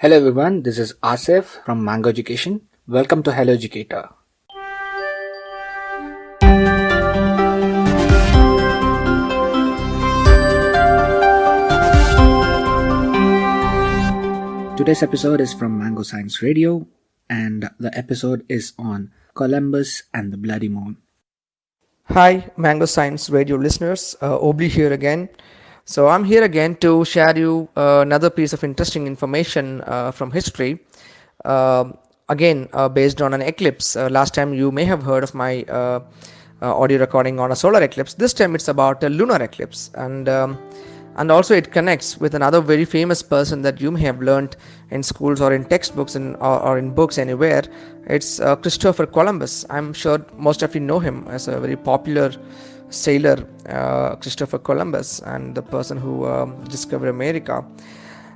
Hello everyone, this is Asif from Mango Education. Welcome to Hello Educator. Today's episode is from Mango Science Radio, and the episode is on Columbus and the Bloody Moon. Hi, Mango Science Radio listeners. Obli here again. So I'm here again to share you another piece of interesting information from history. Again, based on an eclipse. Last time you may have heard of my audio recording on a solar eclipse. This time it's about a lunar eclipse, and also it connects with another very famous person that you may have learned in schools or in textbooks or in books anywhere. It's Christopher Columbus. I'm sure most of you know him as a very popular sailor, Christopher Columbus, and the person who discovered America.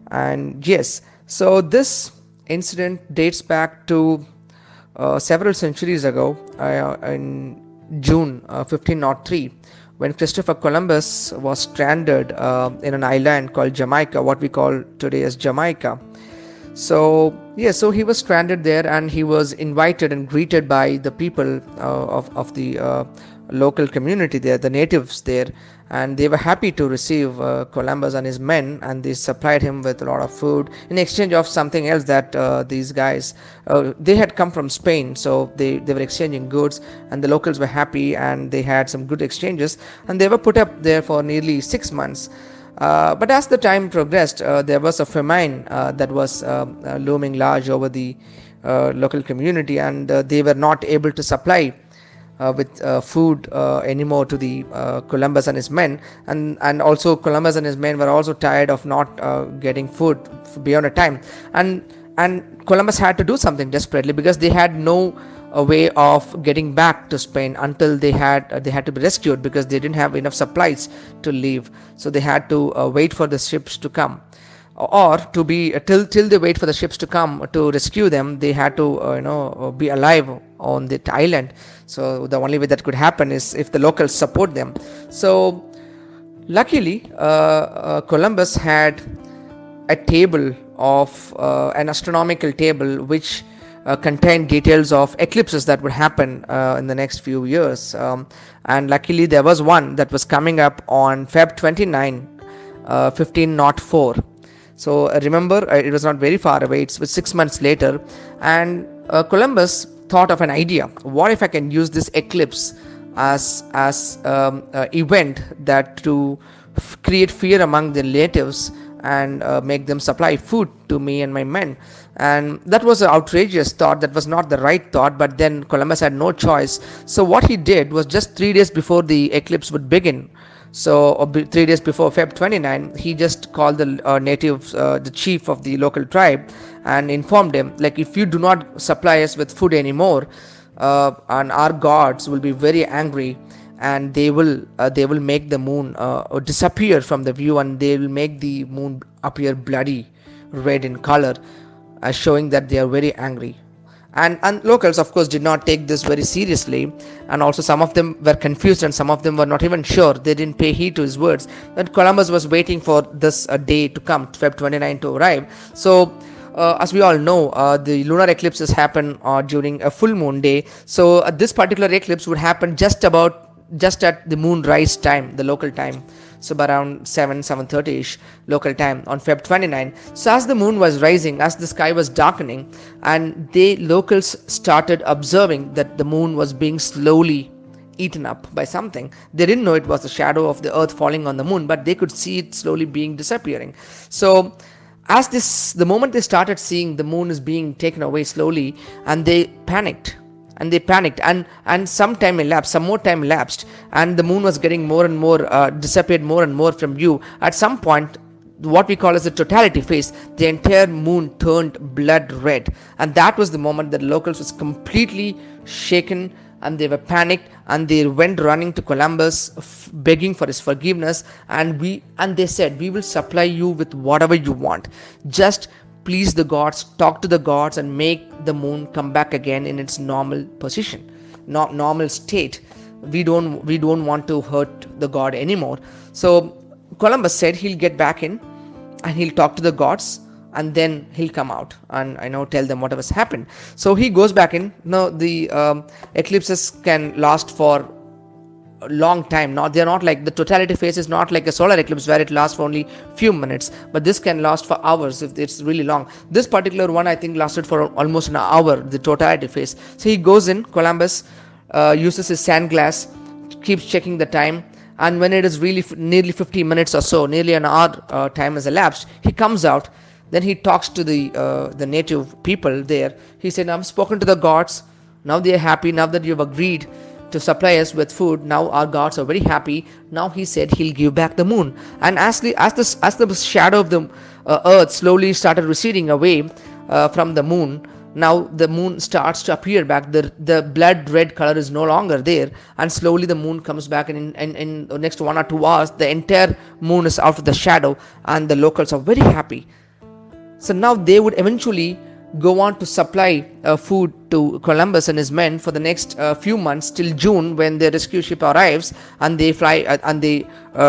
And yes, so this incident dates back to several centuries ago, in June 1503, when Christopher Columbus was stranded in an island called Jamaica, what we call today as Jamaica. So he was stranded there, and he was invited and greeted by the people of the local community there, the natives there, and they were happy to receive Columbus and his men, and they supplied him with a lot of food in exchange of something else that these guys, they had come from Spain, so they were exchanging goods, and the locals were happy, and they had some good exchanges, and they were put up there for nearly 6 months. But as the time progressed, there was a famine that was looming large over the local community, and they were not able to supply with food anymore to the Columbus and his men, and also Columbus and his men were also tired of not getting food beyond a time, and Columbus had to do something desperately, because they had no way of getting back to Spain until they had to be rescued, because they didn't have enough supplies to leave. So they had to wait for the ships to come, or to be till they wait for the ships to come to rescue them. They had to be alive on the island. So the only way that could happen is if the locals support them. So luckily Columbus had a table of an astronomical table which contained details of eclipses that would happen in the next few years, and luckily there was one that was coming up on Feb 29, 1504. So remember, it was not very far away. It was 6 months later, and Columbus thought of an idea. What if I can use this eclipse as event that to create fear among the natives and make them supply food to me and my men? And that was an outrageous thought. That was not the right thought, but then Columbus had no choice. So what he did was, just 3 days before the eclipse would begin, so 3 days before Feb 29, he just called the natives, the chief of the local tribe, and informed him, like, if you do not supply us with food anymore, and our gods will be very angry, and they will make the moon disappear from the view, and they will make the moon appear bloody red in color, showing that they are very angry. And locals, of course, did not take this very seriously, and also some of them were confused, and some of them were not even sure. They didn't pay heed to his words. That Columbus was waiting for this day to come, Feb 29, to arrive. So as we all know, the lunar eclipses happen during a full moon day. So this particular eclipse would happen just at the moon rise time, the local time, so around 7:30ish local time on Feb 29. So as the moon was rising, as the sky was darkening, and the locals started observing that the moon was being slowly eaten up by something. They didn't know it was the shadow of the earth falling on the moon, but they could see it slowly disappearing. So the moment they started seeing the moon is being taken away slowly, and they panicked, and some more time elapsed, and the moon was getting more and more disappeared more and more from view. At some point, what we call as the totality phase, the entire moon turned blood red, and that was the moment that locals was completely shaken, and they were panicked, and they went running to Columbus, begging for his forgiveness, and they said, we will supply you with whatever you want, just please the gods, talk to the gods, and make the moon come back again in its normal position, normal state. We don't want to hurt the god anymore. So Columbus said he'll get back in, and he'll talk to the gods, and then he'll come out and tell them whatever's happened. So he goes back in. Now the eclipses can last for a long time. Not they're not like the totality phase is not like a solar eclipse where it lasts for only few minutes, but this can last for hours if it's really long. This particular one I think lasted for almost an hour, the totality phase. So he goes in. Columbus uses his sand glass, keeps checking the time, and when it is really nearly 50 minutes or so, nearly an hour time has elapsed, he comes out. Then he talks to the native people there. He said, I've spoken to the gods. Now they are happy. Now that you've agreed to supply us with food, now our gods are very happy. Now he said he'll give back the moon. And as the shadow of the earth slowly started receding away from the moon, now the moon starts to appear back. The blood red color is no longer there, and slowly the moon comes back, and in the next 1 or 2 hours the entire moon is out of the shadow, and the locals are very happy. So now they would eventually go on to supply food to Columbus and his men for the next few months till June, when the rescue ship arrives, and they fly and they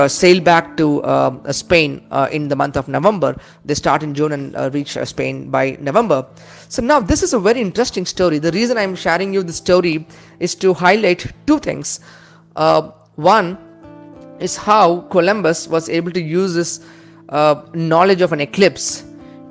sail back to Spain in the month of November. They start in June and reach Spain by November. So now this is a very interesting story. The reason I'm sharing you the story is to highlight two things. One is how Columbus was able to use his knowledge of an eclipse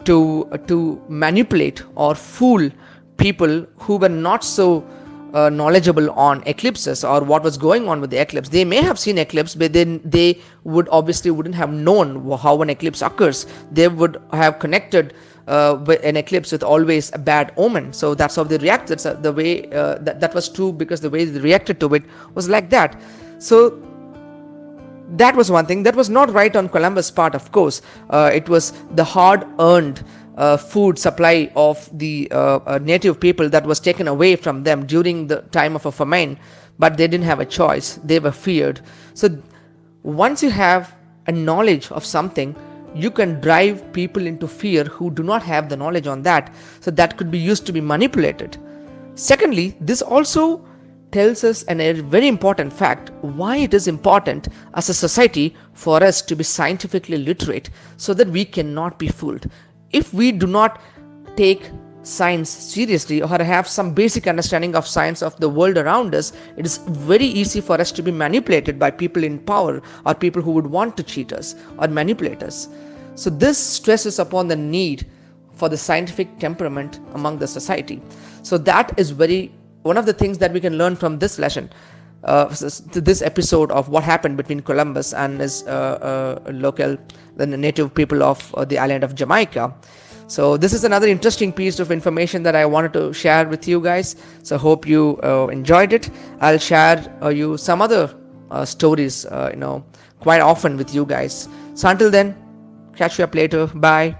to manipulate or fool people who were not so knowledgeable on eclipses or what was going on with the eclipse. They may have seen eclipse, but then they wouldn't have known how an eclipse occurs. They would have connected an eclipse with always a bad omen. So that's how they reacted. So the way that was true, because the way they reacted to it was like that. So that was one thing that was not right on Columbus' part. Of course, it was the hard-earned food supply of the native people that was taken away from them during the time of a famine, but they didn't have a choice. They were feared. So once you have a knowledge of something, you can drive people into fear who do not have the knowledge on that. So that could be used to be manipulated. Secondly, this also tells us a very important fact, why it is important as a society for us to be scientifically literate, so that we cannot be fooled. If we do not take science seriously or have some basic understanding of science of the world around us, it is very easy for us to be manipulated by people in power or people who would want to cheat us or manipulate us. So this stresses upon the need for the scientific temperament among the society. So that is one of the things that we can learn from this lesson, this episode of what happened between Columbus and his the native people of the island of Jamaica. So this is another interesting piece of information that I wanted to share with you guys. So hope you enjoyed it. I'll share you some other stories quite often with you guys. So until then, catch you up later. Bye.